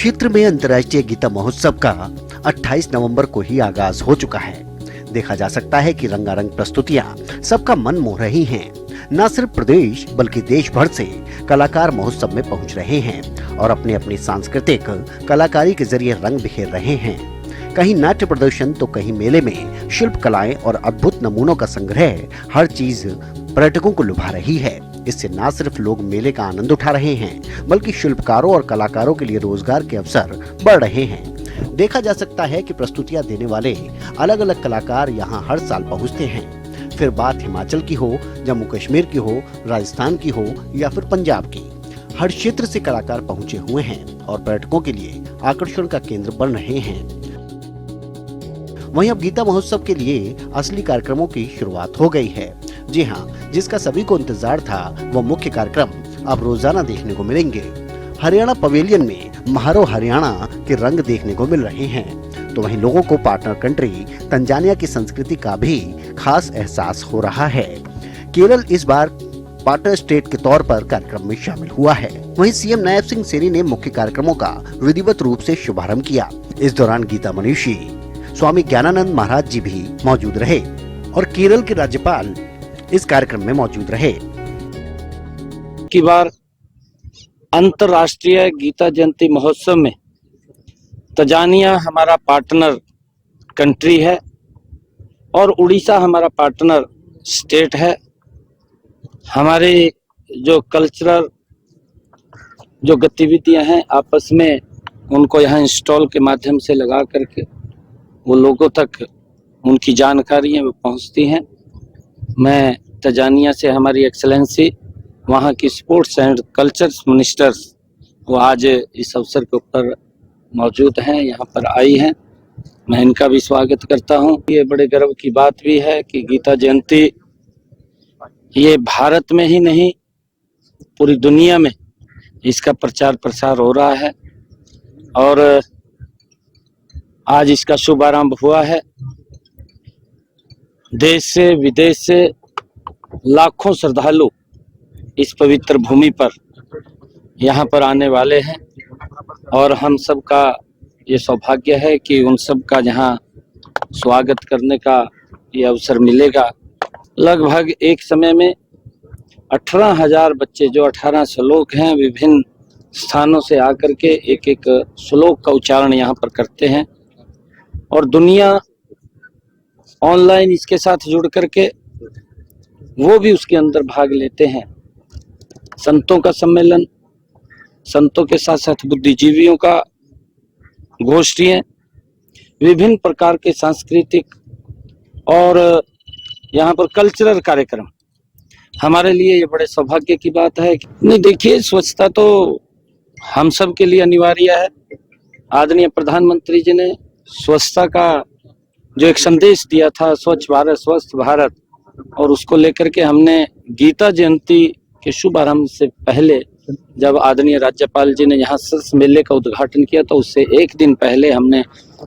कुरुक्षेत्र में अंतर्राष्ट्रीय गीता महोत्सव का 28 नवंबर को ही आगाज हो चुका है। देखा जा सकता है कि रंगारंग प्रस्तुतियां सबका मन मोह रही हैं। न सिर्फ प्रदेश बल्कि देश भर से कलाकार महोत्सव में पहुंच रहे हैं और अपने अपने सांस्कृतिक कलाकारी के जरिए रंग बिखेर रहे हैं। कहीं नाट्य प्रदर्शन तो कहीं मेले में शिल्प कलाएं और अद्भुत नमूनों का संग्रह, हर चीज पर्यटकों को लुभा रही है। इससे न सिर्फ लोग मेले का आनंद उठा रहे हैं बल्कि शिल्पकारों और कलाकारों के लिए रोजगार के अवसर बढ़ रहे हैं। देखा जा सकता है कि प्रस्तुतियां देने वाले अलग अलग कलाकार यहां हर साल पहुंचते हैं। फिर बात हिमाचल की हो, जम्मू कश्मीर की हो, राजस्थान की हो या फिर पंजाब की, हर क्षेत्र से कलाकार पहुंचे हुए हैं और पर्यटकों के लिए आकर्षण का केंद्र बन रहे हैं। वहीं अब गीता महोत्सव के लिए असली कार्यक्रमों की शुरुआत हो गई है। जी हाँ, जिसका सभी को इंतजार था वो मुख्य कार्यक्रम अब रोजाना देखने को मिलेंगे। हरियाणा पवेलियन में महारो हरियाणा के रंग देखने को मिल रहे हैं, तो वहीं लोगों को पार्टनर कंट्री तंजानिया की संस्कृति का भी खास एहसास हो रहा है। केरल इस बार पार्टनर स्टेट के तौर पर कार्यक्रम में शामिल हुआ है। वहीं सीएम नायब सिंह सैनी ने मुख्य कार्यक्रमों का विधिवत रूप से शुभारंभ किया। इस दौरान गीता मनीषी स्वामी ज्ञानानंद महाराज जी भी मौजूद रहे और केरल के राज्यपाल इस कार्यक्रम में मौजूद रहे। की बार अंतर्राष्ट्रीय गीता जयंती महोत्सव में तंजानिया हमारा पार्टनर कंट्री है और उड़ीसा हमारा पार्टनर स्टेट है। हमारे जो कल्चरल जो गतिविधियां हैं आपस में उनको यहाँ इंस्टॉल के माध्यम से लगा करके वो लोगों तक उनकी जानकारियां वो पहुंचती हैं। मैं तंजानिया से हमारी एक्सेलेंसी वहाँ की स्पोर्ट्स एंड कल्चर मिनिस्टर्स वो आज इस अवसर के ऊपर मौजूद हैं, यहाँ पर आई हैं। मैं इनका भी स्वागत करता हूँ। ये बड़े गर्व की बात भी है कि गीता जयंती ये भारत में ही नहीं पूरी दुनिया में इसका प्रचार प्रसार हो रहा है और आज इसका शुभारंभ हुआ है। देश से विदेश से लाखों श्रद्धालु इस पवित्र भूमि पर यहाँ पर आने वाले हैं और हम सब का ये सौभाग्य है कि उन सब का यहाँ स्वागत करने का ये अवसर मिलेगा। लगभग एक समय में 18,000 बच्चे जो 18 श्लोक हैं विभिन्न स्थानों से आकर के एक एक श्लोक का उच्चारण यहाँ पर करते हैं और दुनिया ऑनलाइन इसके साथ जुड़ करके वो भी उसके अंदर भाग लेते हैं। संतों का सम्मेलन, संतों के साथ साथ बुद्धिजीवियों का गोष्ठियां, विभिन्न प्रकार के सांस्कृतिक और यहाँ पर कल्चरल कार्यक्रम, हमारे लिए ये बड़े सौभाग्य की बात है। नहीं देखिए, स्वच्छता तो हम सब के लिए अनिवार्य है। आदरणीय प्रधानमंत्री जी ने स्वच्छता का जो एक संदेश दिया था, स्वच्छ भारत स्वस्थ भारत, और उसको लेकर के हमने गीता जयंती के शुभारंभ से पहले जब आदरणीय राज्यपाल जी ने यहाँ मेले का उद्घाटन किया तो उससे एक दिन पहले हमने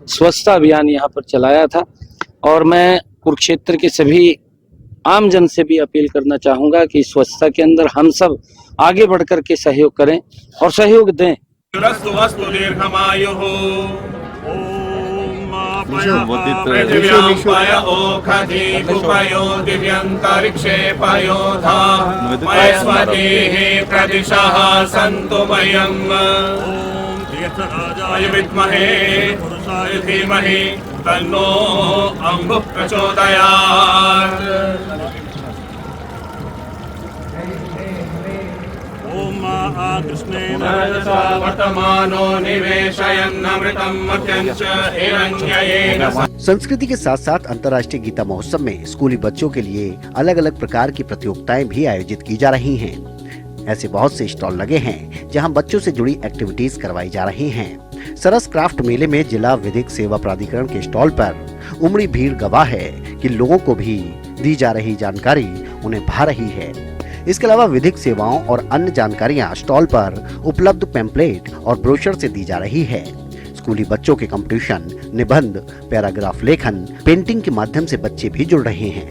स्वच्छता अभियान यहाँ पर चलाया था। और मैं कुरुक्षेत्र के सभी आम जन से भी अपील करना चाहूंगा कि स्वच्छता के अंदर हम सब आगे बढ़ कर के सहयोग करें और सहयोग दें। विद्महे पुरुषाय धीमहि तन्नो अम्बुः प्रचोदयात्। संस्कृति के साथ साथ अंतर्राष्ट्रीय गीता महोत्सव में स्कूली बच्चों के लिए अलग अलग प्रकार की प्रतियोगिताएं भी आयोजित की जा रही हैं। ऐसे बहुत से स्टॉल लगे हैं जहां बच्चों से जुड़ी एक्टिविटीज करवाई जा रही हैं। सरस क्राफ्ट मेले में जिला विधिक सेवा प्राधिकरण के स्टॉल पर उमड़ी भीड़ गवाह है कि लोगों को भी दी जा रही जानकारी उन्हें भा रही है। इसके अलावा विधिक सेवाओं और अन्य जानकारियां स्टॉल पर उपलब्ध पैम्पलेट और ब्रोशर से दी जा रही है। स्कूली बच्चों के कंपटीशन, निबंध, पैराग्राफ लेखन, पेंटिंग के माध्यम से बच्चे भी जुड़ रहे हैं।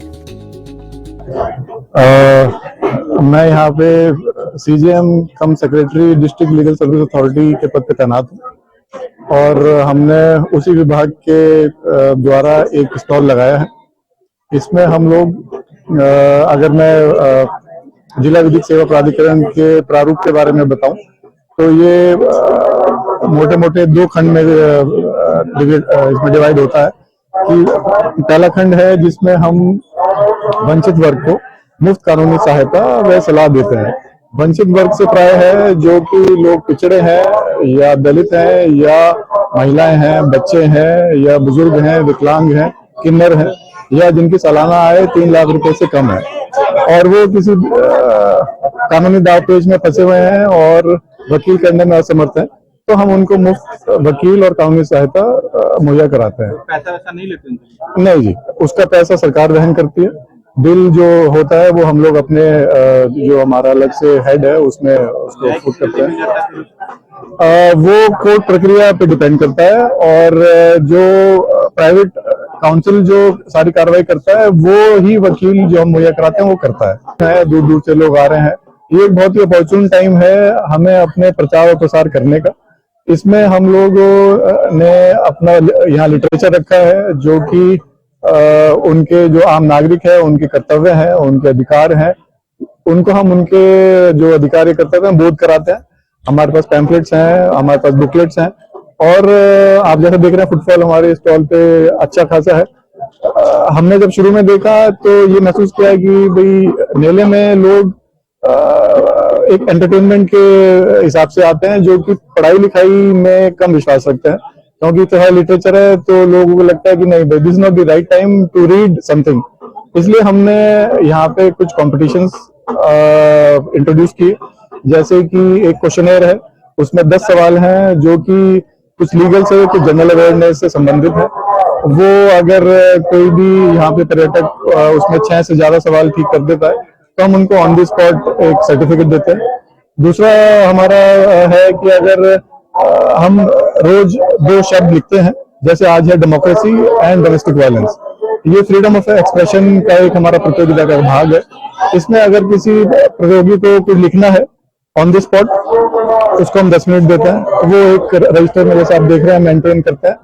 मैं यहाँ पे CGM cum secretary district legal service authority के पद पे तैनात हूँ और हमने उसी विभाग के द्वारा एक स्टॉल लगाया है। इसमें हम लोग अगर मैं जिला विधिक सेवा प्राधिकरण के प्रारूप के बारे में बताऊं तो ये मोटे मोटे दो खंड में इसमें डिवाइड होता है कि पहला खंड है जिसमें हम वंचित वर्ग को मुफ्त कानूनी सहायता व सलाह देते हैं। वंचित वर्ग से प्राय है जो कि लोग पिछड़े हैं या दलित हैं या महिलाएं हैं, बच्चे हैं या बुजुर्ग हैं, विकलांग हैं, किन्नर हैं या जिनकी सालाना आय 3 लाख रुपए से कम है और वो किसी कानूनी दावपेच में फंसे हुए हैं और वकील करने में असमर्थ हैं, तो हम उनको मुफ्त वकील और कानूनी सहायता मुहैया कराते हैं। पैसा वैसा नहीं लेते? नहीं जी, उसका पैसा सरकार वहन करती है। बिल जो होता है वो हम लोग अपने जो हमारा अलग से हेड है उसमें उसको फुट करते हैं। वो कोर्ट प्रक्रिया पे डिपेंड करता है और जो प्राइवेट काउंसिल जो सारी कार्रवाई करता है वो ही वकील जो हम मुहैया कराते हैं वो करता है। दूर दूर से लोग आ रहे हैं, ये एक बहुत ही अपॉर्चुन टाइम है हमें अपने प्रचार और प्रसार करने का। इसमें हम लोगों ने अपना यहाँ लिटरेचर रखा है जो कि उनके जो आम नागरिक है उनके कर्तव्य हैं, उनके अधिकार हैं, उनको हम उनके जो अधिकार कर्तव्य हैं बोध कराते हैं। हमारे पास पैम्पलेट्स हैं, हमारे पास बुकलेट्स हैं और आप जैसे देख रहे हैं फुटफॉल हमारे स्टॉल पे अच्छा खासा है। हमने जब शुरू में देखा तो ये महसूस किया कि भाई मेले में लोग एक एंटरटेनमेंट के हिसाब से आते हैं जो कि पढ़ाई लिखाई में कम विश्वास रखते हैं, क्योंकि तो लिटरेचर है तो लोगों को लगता है कि नहीं this is not the right time to read something. इसलिए हमने यहाँ पे कुछ कॉम्पिटिशन्स इंट्रोड्यूस किए, जैसे कि एक क्वेश्चनेयर है उसमें 10 सवाल हैं जो कि कुछ लीगल से कुछ जनरल अवेयरनेस से संबंधित है। वो अगर कोई भी यहाँ पे पर्यटक उसमें 6 से ज्यादा सवाल ठीक कर देता है तो हम उनको ऑन द स्पॉट एक सर्टिफिकेट देते हैं। दूसरा हमारा है कि अगर हम रोज 2 शब्द लिखते हैं, जैसे आज है डेमोक्रेसी एंड डोमेस्टिक वायलेंस, ये फ्रीडम ऑफ एक्सप्रेशन का एक हमारा प्रतियोगिता का भाग है। इसमें अगर किसी प्रतियोगी को कुछ लिखना है ऑन द स्पॉट उसको हम 10 मिनट देते हैं, वो एक रजिस्टर में जैसे आप देख रहे हैं मेंटेन करता है,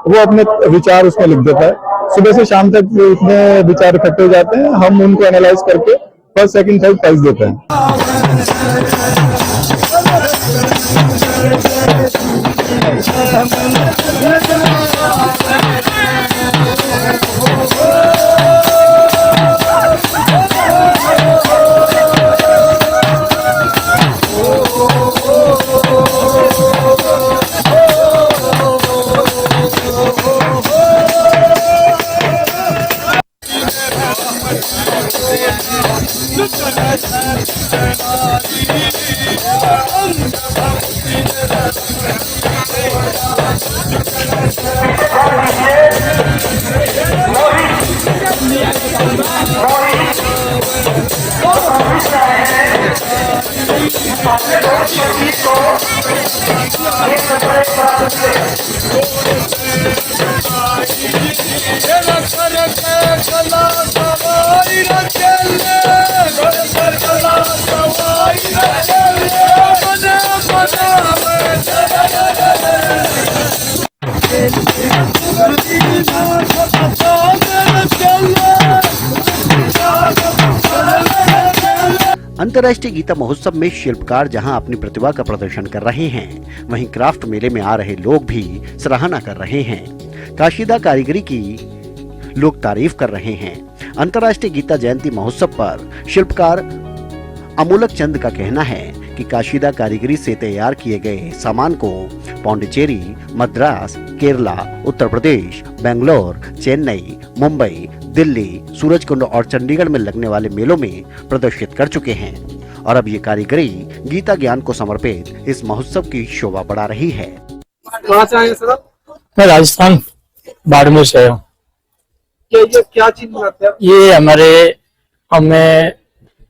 वो अपने विचार उसमें लिख देता है। सुबह से शाम तक इतने विचार इकट्ठे हो जाते हैं, हम उनको एनालाइज करके फर्स्ट सेकंड थर्ड प्राइज देते हैं। अंतर्राष्ट्रीय गीता महोत्सव में शिल्पकार जहां अपनी प्रतिभा का प्रदर्शन कर रहे हैं, वहीं क्राफ्ट मेले में आ रहे लोग भी सराहना कर रहे हैं। काशीदा कारीगरी की लोग तारीफ कर रहे हैं। अंतर्राष्ट्रीय गीता जयंती महोत्सव पर शिल्पकार अमोलक चंद का कहना है कि काशीदा कारीगरी से तैयार किए गए सामान को पौंडीचेरी, मद्रास, केरला, उत्तर प्रदेश, बेंगलोर, चेन्नई, मुंबई, दिल्ली, सूरजकुंड और चंडीगढ़ में लगने वाले मेलों में प्रदर्शित कर चुके हैं और अब ये कारीगरी गीता ज्ञान को समर्पित इस महोत्सव की शोभा बढ़ा रही है। कहाँ से आए सर? मैं राजस्थान बाड़मेर से हूँ। ये क्या चीज बनाते हैं? ये हमें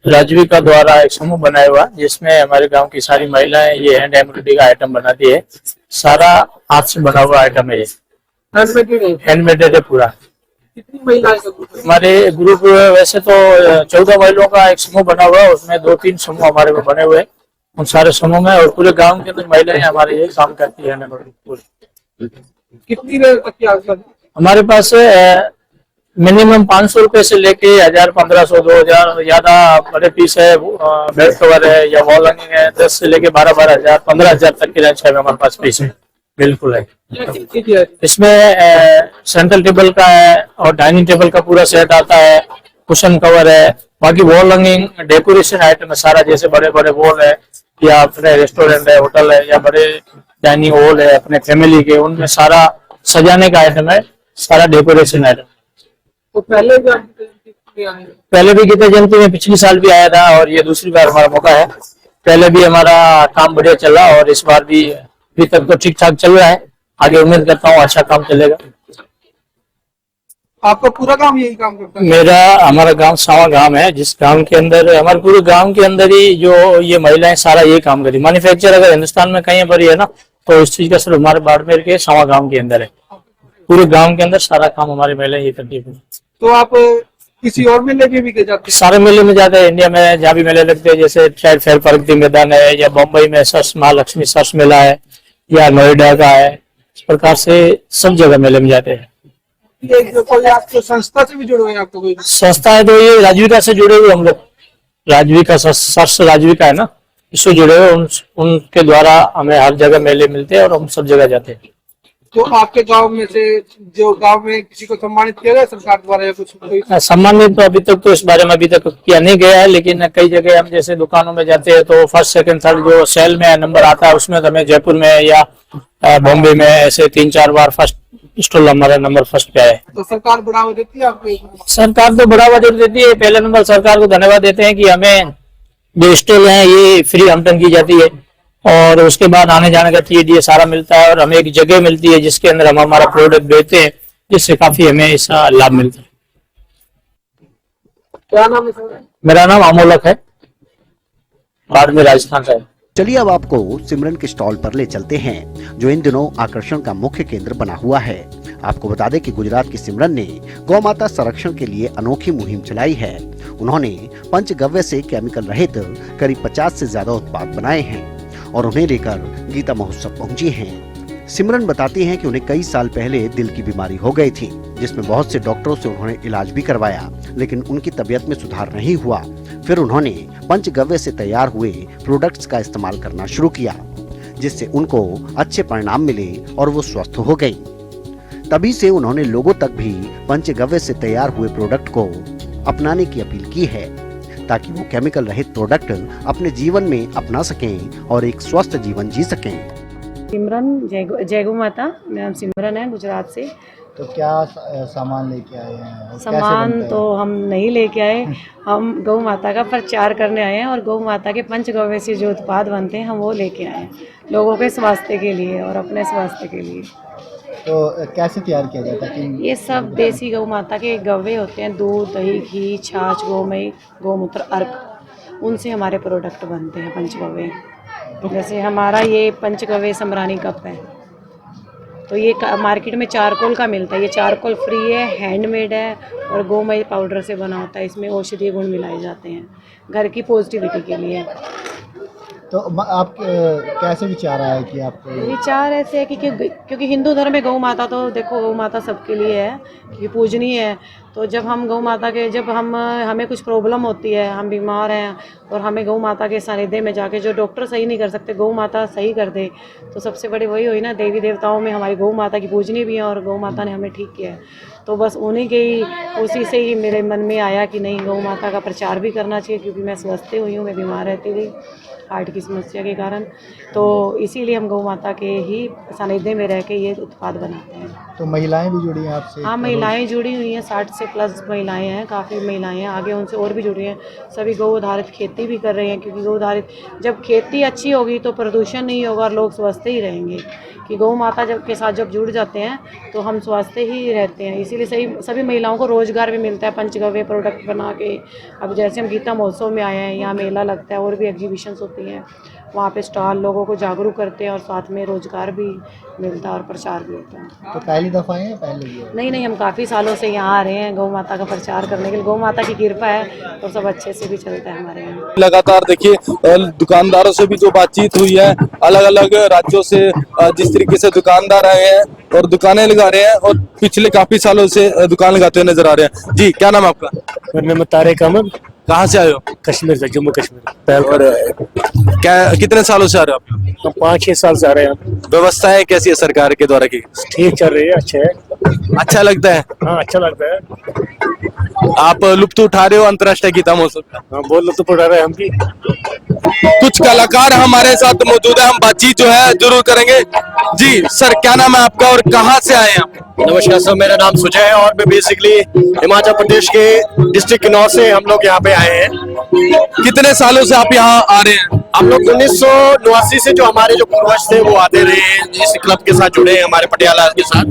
राजविका द्वारा एक समूह बनाया हुआ जिसमें हमारे गांव की सारी महिलाएं ये हैंड एम्ब्रॉयडरी का आइटम बनाती है। सारा हाथ से बना हुआ आइटम है, ये हैंडमेड है पूरा। कितनी महिलाएं? हमारे ग्रुप वैसे तो 14 महिलाओं का एक समूह बना हुआ है, उसमें 2-3 समूह हमारे में बने हुए हैं उन सारे समूह में, और पूरे गांव के अंदर महिलाएं हमारे यही काम करती है। कितनी देर तक की आग लगी? हमारे पास मिनिमम 500 रुपए से लेके 1000, 1500, 2000, ज्यादा बड़े पीस है, बेड कवर है या वॉल हैंगिंग है, 10 से लेके 12,000, 15,000 तक की रेंज है हमारे पास पीस है। बिल्कुल है। इसमें सेंट्रल टेबल का है और डाइनिंग टेबल का पूरा सेट आता है, कुशन कवर है, बाकी वॉल हैंगिंग डेकोरेशन आइटम है सारा, जैसे बड़े बड़े वॉल है या अपने रेस्टोरेंट है, होटल है या बड़े डाइनिंग हॉल है अपने फैमिली के, उनमें सारा सजाने का आइटम है, सारा डेकोरेशन आइटम। तो पहले भी गीता जयंती में पिछले साल भी आया था और ये दूसरी बार हमारा मौका है। पहले भी हमारा काम बढ़िया चला और इस बार भी अभी तक तो ठीक ठाक चल रहा है। आगे उम्मीद करता हूँ अच्छा काम चलेगा। आपका पूरा काम यही काम करता है? हमारा गांव सावा गांव है, जिस गांव के अंदर हमारे पूरे गांव के अंदर ही जो ये महिलाएं सारा ये काम करी। मैन्युफैक्चर अगर हिंदुस्तान में कहीं पर ही है ना, तो इस चीज का सिर्फ हमारे बाड़मेर के सावा गांव के अंदर है। पूरे गांव के अंदर सारा काम हमारी महिलाएं ये करती है। तो आप किसी और मेले में भी जाते हैं? सारे मेले में जाते हैं, इंडिया में जहाँ भी मेले लगते हैं, जैसे ट्रेड फेयर प्रगति मैदान है, या बम्बई में सरस महालक्ष्मी सरस मेला है, या नोएडा का है, इस प्रकार से सब जगह मेले में जाते हैं। कोई आपको संस्था से भी जुड़े हुए हैं? आपको कोई संस्था है तो ये राजविका से जुड़े हुए हम लोग, राजविका सरस राजविका है ना, इससे जुड़े हुए, उनके द्वारा हमें हर जगह मेले मिलते हैं और हम सब जगह जाते हैं। तो आपके गांव में से जो गांव में किसी को सम्मानित किया गया सरकार द्वारा या कुछ? सम्मानित तो अभी तक तो इस बारे में अभी तक किया नहीं गया है, लेकिन कई जगह हम जैसे दुकानों में जाते हैं तो फर्स्ट सेकंड थर्ड जो सेल में नंबर आता है उसमें हमें जयपुर में या बॉम्बे में ऐसे 3-4 बार फर्स्ट स्टॉल हमारा नंबर फर्स्ट पे है। तो सरकार बढ़ावा देती है आपको? सरकार तो बढ़ावा देती है। पहले नंबर सरकार को धन्यवाद देते हैं कि हमें जो स्टॉल है ये फ्री हमटन की जाती है, और उसके बाद आने जाने का टीडीए सारा मिलता है, और हमें एक जगह मिलती है जिसके अंदर हम हमारा प्रोडक्ट बेचते हैं, जिससे काफी हमें इसका लाभ मिलता है। क्या नाम है सर? मेरा नाम अमोलक है, बाड़मेर राजस्थान का है। चलिए अब आपको सिमरन के स्टॉल पर ले चलते हैं, जो इन दिनों आकर्षण का मुख्य केंद्र बना हुआ है। आपको बता दें कि गुजरात की सिमरन ने गौ माता संरक्षण के लिए अनोखी मुहिम चलाई है। उन्होंने पंचगव्य से केमिकल रहित करीब 50 से ज्यादा उत्पाद बनाए हैं और उन्हें लेकर गीता महोत्सव पहुंची हैं। सिमरन बताती हैं कि उन्हें कई साल पहले दिल की बीमारी हो गई थी, जिसमें बहुत से डॉक्टरों से उन्होंने इलाज भी करवाया, लेकिन उनकी तबीयत में सुधार नहीं हुआ। फिर उन्होंने पंचगव्य से तैयार हुए प्रोडक्ट्स का इस्तेमाल करना शुरू किया, जिससे उनको अच्छे परिणाम मिले और वो स्वस्थ हो गई। तभी से उन्होंने लोगों तक भी पंचगव्य से तैयार हुए प्रोडक्ट को अपनाने की अपील की है, ताकि वो केमिकल रहित प्रोडक्ट अपने जीवन में अपना सकें और एक स्वस्थ जीवन जी सकें। सिमरन जय गौ माता, मेरा नाम सिमरन है, गुजरात से। तो क्या सामान लेके आए हैं? सामान तो हम नहीं लेके आए, हम गौ माता का प्रचार करने आए हैं और गौ माता के पंचगव्य से जो उत्पाद बनते हैं हम वो लेके आए हैं, लोगों के स्वास्थ्य के लिए और अपने स्वास्थ्य के लिए। तो कैसे तैयार किया जाता है? ये सब देसी गौ माता के गव्य होते हैं, दूध, दही, घी, छाछ, गोमय, गौमूत्र, अर्क, उनसे हमारे प्रोडक्ट बनते हैं पंचगव्य। जैसे हमारा ये पंचगव्य समरानी कप है, तो ये मार्केट में चारकोल का मिलता है। ये चारकोल फ्री है, हैंडमेड है और गोमय पाउडर से बना होता है। इसमें औषधीय गुण मिलाए जाते हैं घर की पॉजिटिविटी के लिए। तो आप कैसे विचार आया कि आप? विचार ऐसे है कि क्योंकि हिंदू धर्म में गौ माता तो देखो, गौ माता सबके लिए है, कि पूजनीय है। तो जब हम गौ माता के हमें कुछ प्रॉब्लम होती है, हम बीमार हैं और हमें गौ माता के सानिध्य में जाके, जो डॉक्टर सही नहीं कर सकते गौ माता सही कर दे, तो सबसे बड़ी वही हुई ना, देवी देवताओं में हमारी गौ माता की पूजनी भी है और गौ माता ने हमें ठीक किया है। तो बस उसी से ही मेरे मन में आया कि नहीं, गौ माता का प्रचार भी करना चाहिए, क्योंकि मैं स्वस्थ हुई हूँ, मैं बीमार रहती थी हार्ट की समस्या के कारण। तो इसीलिए हम गौ माता के ही सानिध्य में रह के ये उत्पाद बनाते हैं। तो महिलाएं भी जुड़ी हैं आपसे? हाँ, महिलाएं जुड़ी हुई हैं, 60 से प्लस महिलाएं हैं, काफ़ी महिलाएं हैं, आगे उनसे और भी जुड़ी हैं। सभी गौ आधारित खेती भी कर रही हैं, क्योंकि गौ आधारित जब खेती अच्छी होगी तो प्रदूषण नहीं होगा और लोग स्वस्थ ही रहेंगे। कि गौ माता के साथ जब जुड़ जाते हैं तो हम स्वस्थ ही रहते हैं। इसीलिए सभी महिलाओं को रोजगार भी मिलता है पंचगव्य प्रोडक्ट बना के। अब जैसे हम गीता महोत्सव में आए हैं, यहाँ मेला लगता है और भी एग्जीबिशंस होती हैं, वहाँ पे स्टॉल लोगों को जागरूक करते हैं और साथ में रोजगार भी मिलता है और प्रचार भी होता है। तो पहली दफा है या पहले ही है? नहीं, हम काफ़ी सालों से यहाँ आ रहे हैं गौ माता का प्रचार करने के लिए। गौ माता की कृपा है और सब अच्छे से भी चलता है हमारे यहाँ। लगातार देखिए दुकानदारों से भी जो बातचीत हुई है, अलग अलग राज्यों से जिस तरीके से दुकानदार आए हैं और दुकानें लगा रहे हैं और पिछले काफी सालों से दुकान लगाते हुए नजर आ रहे हैं। जी, क्या नाम है आपका? मेरा नाम तारिक अहमद। कहाँ से आए हो? कश्मीर से, जम्मू कश्मीर। और क्या कितने सालों से आ रहे हो आप? हम 5-6 साल से आ रहे हैं। व्यवस्थाएं कैसी है सरकार के द्वारा की? ठीक चल रही है, अच्छे है। अच्छा लगता है? हाँ, अच्छा लगता है। आप लुत्फ उठा रहे हो अंतर्राष्ट्रीय गीता महोत्सव का? हाँ, बहुत लुत्फ उठा रहे हैं हम भी। कुछ कलाकार हमारे साथ मौजूद है, हम बातचीत जो है जरूर करेंगे। जी सर, क्या नाम है आपका और कहाँ से आए हैं आप? नमस्कार सर, मेरा नाम सुजय है और मैं बेसिकली हिमाचल प्रदेश के डिस्ट्रिक्ट किन्नौर से हम लोग यहाँ पे आए हैं। कितने सालों से आप यहाँ आ रहे हैं? हम लोग 1989 से जो हमारे जो पूर्वज थे वो आते रहे हैं, इस क्लब के साथ जुड़े हैं हमारे पटियाला के साथ।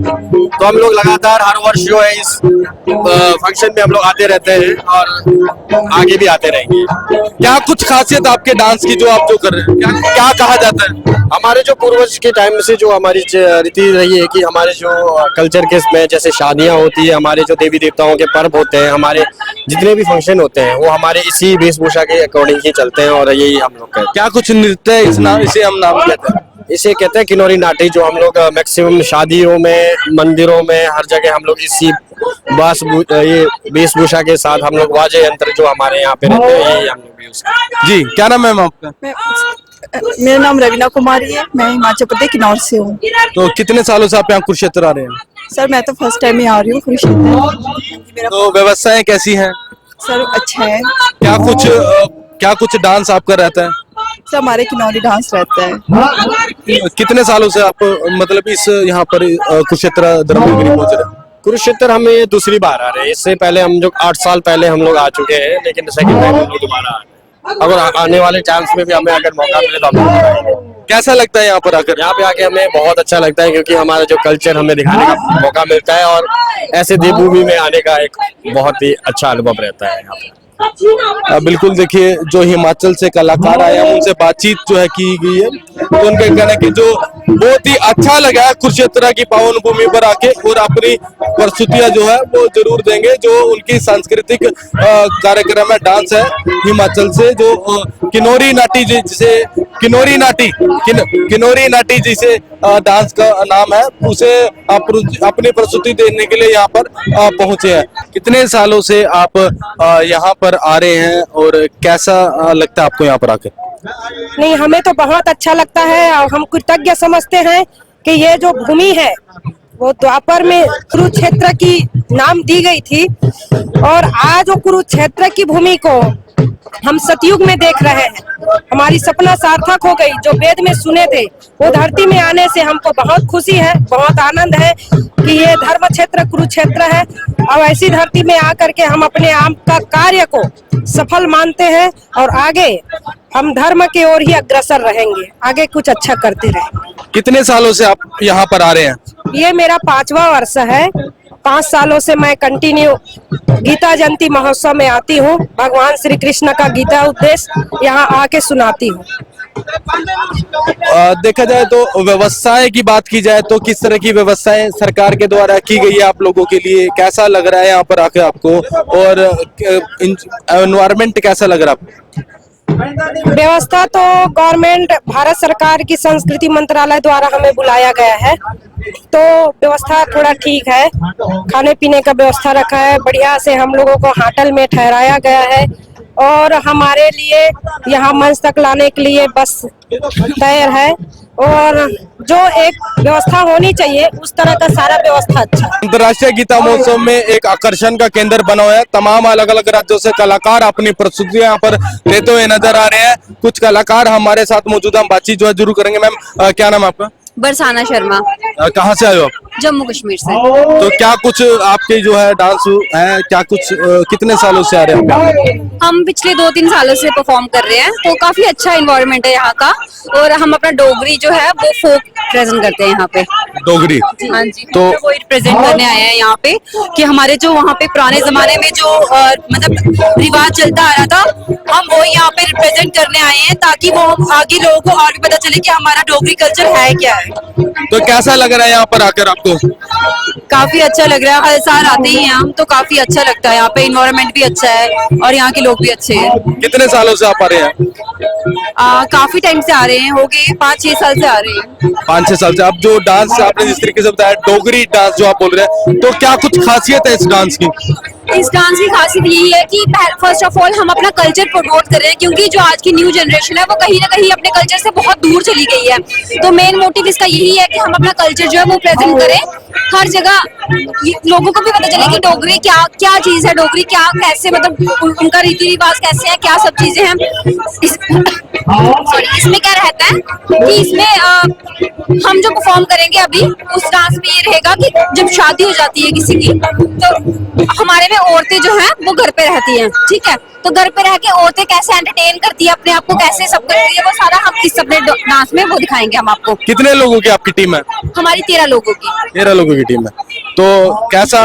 तो हम लोग लगातार हर वर्ष जो है इस फंक्शन में हम लोग आते रहते हैं और आगे भी आते रहेंगे। क्या कुछ खासियत आपके डांस की जो आप जो कर रहे हैं, क्या कहा जाता है? हमारे जो पूर्वज के टाइम से जो हमारी रीति रही है कि हमारे जो कल्चर के में जैसे शादियां होती है, हमारे जो देवी देवताओं के पर्व होते हैं, हमारे जितने भी फंक्शन होते हैं वो हमारे इसी वेशभूषा के अकॉर्डिंग ही चलते हैं और यही हम लोग कहते हैं। क्या कुछ नृत्य है इसे हम नाम कहते हैं? इसे कहते हैं किन्नौरी नाटी, जो हम लोग मैक्सिमम शादियों में, मंदिरों में, हर जगह हम लोग इसी ये वेशभूषा के साथ हम लोग वाद्य यंत्र जो हमारे यहाँ पे रहते हैं यही हम लोग यूज करते हैं। जी, क्या नाम है मैम आपका? मेरा नाम रवीना कुमारी है, मैं हिमाचल प्रदेश किन्नौर से हूँ। तो कितने सालों से आप यहाँ कुरुक्षेत्र आ रहे हैं? सर मैं तो फर्स्ट टाइम ही आ रही हूँ कुरुक्षेत्र। तो व्यवस्थाएं कैसी हैं? सर अच्छा है। क्या कुछ डांस आपका रहता है? सर हमारे किन्नौरी डांस रहता है। कितने सालों से आप मतलब इस यहाँ पर कुरुक्षेत्र धर्मगिरी पहुंच रहे हैं? कुरुक्षेत्र हम ये दूसरी बार आ रहे हैं। इससे पहले हम जो 8 साल पहले हम लोग आ चुके हैं, लेकिन सेकंड टाइम हम लोग दोबारा आ रहे हैं। अगर आने वाले चांस में भी हमें अगर मौका मिले तो हम लोग आएंगे। कैसा लगता है यहाँ पर आकर? यहाँ पे आके हमें बहुत अच्छा लगता है क्योंकि हमारा जो कल्चर हमें दिखाने का मौका मिलता है और ऐसे देवभूमि में आने का एक बहुत ही अच्छा अनुभव रहता है यहाँ पे। बिल्कुल, देखिए जो हिमाचल से कलाकार आए हैं उनसे बातचीत जो है की गई है, तो उनके कहना कि जो बहुत ही अच्छा लगा है कुरुक्षेत्र की पावन भूमि पर आके और अपनी प्रस्तुतियां जो है वो जरूर देंगे। जो उनकी सांस्कृतिक कार्यक्रम है, डांस है हिमाचल से, जो किन्नौरी नाटी जिसे डांस का नाम है, उसे अपनी प्रस्तुति देने के लिए यहाँ पर पहुंचे हैं। कितने सालों से आप यहाँ पर आ रहे हैं और कैसा लगता है आपको यहाँ पर आकर? नहीं, हमें तो बहुत अच्छा लगता है और हम कृतज्ञ समझते हैं कि ये जो भूमि है वो द्वापर में कुरुक्षेत्र की नाम दी गई थी और आज वो कुरुक्षेत्र की भूमि को हम सतयुग में देख रहे हैं। हमारी सपना सार्थक हो गई, जो वेद में सुने थे वो धरती में आने से हमको बहुत खुशी है, बहुत आनंद है कि ये धर्म क्षेत्र कुरुक्षेत्र है और ऐसी धरती में आकर के हम अपने आप का कार्य को सफल मानते हैं और आगे हम धर्म की ओर ही अग्रसर रहेंगे, आगे कुछ अच्छा करते रहेंगे। कितने सालों से आप यहाँ पर आ रहे हैं? ये मेरा 5वां वर्ष है। 5 सालों से मैं कंटिन्यू गीता जयंती महोत्सव में आती हूँ। भगवान श्री कृष्ण का गीता उपदेश यहाँ आके सुनाती हूँ। देखा जाए तो व्यवस्थाएं की बात की जाए तो किस तरह की व्यवस्थाएं सरकार के द्वारा की गई है आप लोगों के लिए? कैसा लग रहा है यहाँ पर आके आपको और एनवायरमेंट कैसा लग रहा है आपको? व्यवस्था तो गवर्नमेंट भारत सरकार की संस्कृति मंत्रालय द्वारा हमें बुलाया गया है, तो व्यवस्था थोड़ा ठीक है। खाने पीने का व्यवस्था रखा है, बढ़िया से हम लोगों को होटल में ठहराया गया है और हमारे लिए यहाँ मंच तक लाने के लिए बस तैयार है और जो एक व्यवस्था होनी चाहिए उस तरह का सारा व्यवस्था अच्छा है। अंतर्राष्ट्रीय गीता महोत्सव में एक आकर्षण का केंद्र बना हुआ है। तमाम अलग अलग राज्यों से कलाकार अपनी प्रस्तुतियां यहाँ पर देते हुए नजर आ रहे हैं। कुछ कलाकार हमारे साथ मौजूद हैं, बातचीत जो है जरूर करेंगे। मैम, क्या नाम है आपका? बरसाना शर्मा, कहाँ से आए हो आप? जम्मू कश्मीर से। तो क्या कुछ आपके जो है डांस है, क्या कुछ कितने सालों से आ रहे हैं आप? हम पिछले 2-3 सालों से परफॉर्म कर रहे हैं, तो काफी अच्छा इन्वायरमेंट है यहाँ का, और हम अपना डोगरी जो है वो फोक प्रेजेंट करते हैं यहाँ पे। डोगरी? हाँ जी, तो वो रिप्रेजेंट करने आए हैं यहाँ पे कि हमारे जो वहाँ पे पुराने जमाने में जो मतलब रिवाज चलता आ रहा था, हम वो यहाँ पे रिप्रेजेंट करने आए हैं, ताकि वो आगे लोगों को और भी पता चले कि हमारा डोगरी कल्चर है क्या है। तो कैसा लग रहा है यहाँ पर आकर आपको? काफी अच्छा लग रहा है, हर साल आते ही हैं हम, तो काफी अच्छा लगता है। यहाँ पे इन्वायरमेंट भी अच्छा है और यहाँ के लोग भी अच्छे हैं। कितने सालों से आप आ रहे हैं? काफी टाइम से आ रहे हैं, हो गए 5-6 साल से आ रहे हैं। 5-6 साल से। अब जो डांस आपने जिस तरीके से बताया डोगरी डांस जो आप बोल रहे हैं, तो क्या कुछ खासियत है इस डांस की? इस डांस की खासियत यही है कि फर्स्ट ऑफ ऑल हम अपना कल्चर प्रमोट कर रहे हैं, क्योंकि जो आज की न्यू जनरेशन है वो कहीं ना कहीं अपने कल्चर से बहुत दूर चली गई है। तो मेन मोटिव इसका यही है कि हम अपना कल्चर जो है वो प्रेजेंट करें हर जगह, लोगों को भी पता चले कि डोगरी क्या क्या चीज है, डोगरी क्या कैसे मतलब उनका रीति रिवाज कैसे है, क्या सब चीजें हैं। इसमें क्या रहता है कि इसमें हम जो परफॉर्म करेंगे अभी उस डांस में ये रहेगा कि जब शादी हो जाती है किसी की, तो हमारे में औरतें जो हैं वो घर पे रहती हैं, ठीक है, तो घर पे रह के औरतें कैसे एंटरटेन करती है अपने आप को, कैसे सब करती है, वो सारा हम इस अपने डांस में वो दिखाएंगे हम आपको। कितने लोगों की आपकी टीम है? हमारी 13 लोगों की। 13 लोगों की टीम है। तो कैसा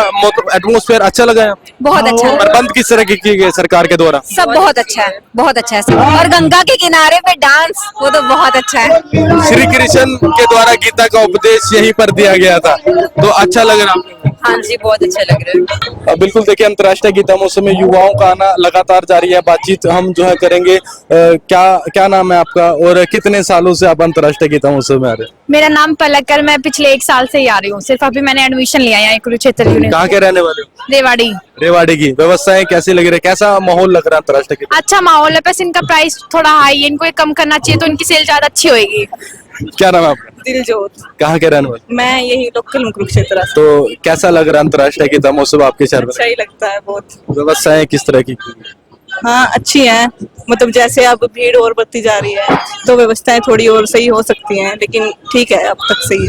एटमॉस्फेयर अच्छा लगा है? बहुत अच्छा। प्रबंध किस तरह के किए गए सरकार के द्वारा? सब बहुत अच्छा है, बहुत अच्छा है सब। और गंगा के किनारे पे डांस, वो तो बहुत अच्छा है। श्री कृष्ण के द्वारा गीता का उपदेश यहीं पर दिया गया था, तो अच्छा लग रहा है? हाँ जी, बहुत अच्छा लग रहा है। बिल्कुल। देखिए, अंतर्राष्ट्रीय गीता महोत्सव में युवाओं का आना लगातार जारी है। बातचीत हम जो है करेंगे। क्या नाम है आपका और कितने सालों से आप अंतर्राष्ट्रीय गीता महोत्सव में आ रहे हैं? मेरा नाम पलक है, मैं पिछले 1 साल से ही आ रही हूँ, सिर्फ अभी मैंने एडमिशन लिया है कुरुक्षेत्र यूनिवर्सिटी। कहाँ के रहने वाले हो? रेवाड़ी। रेवाड़ी की व्यवस्थाएं कैसी लग रही है? कैसा माहौल लग रहा है अंतर्राष्ट्रीय गीता? अच्छा माहौल है, बस इनका प्राइस थोड़ा हाई है, इनको कम करना चाहिए तो इनकी सेल ज्यादा अच्छी होगी। क्या नाम है आपका? दिलजोत। कहाँ के रहने वाले? मैं यही लोकल कुरुक्षेत्र। तो कैसा लग रहा है अंतर्राष्ट्रीय गीता महोत्सव आपके शहर में? अच्छा ही लगता है बहुत। व्यवस्थाएं किस तरह की? हाँ अच्छी है, मतलब जैसे अब भीड़ और बढ़ती जा रही है तो व्यवस्थाएं थोड़ी और सही हो सकती हैं, लेकिन ठीक है अब तक सही।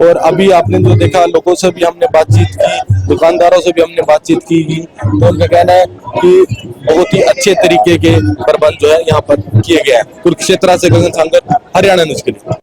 और अभी आपने जो देखा, लोगों से भी हमने बातचीत की, दुकानदारों से भी हमने बातचीत की, तो उनका कहना है कि बहुत ही अच्छे तरीके के प्रबंध जो है यहाँ पर किए गए हैं। कुरुक्षेत्र से गगन सांगर, हरियाणा न्यूज़ के लिए।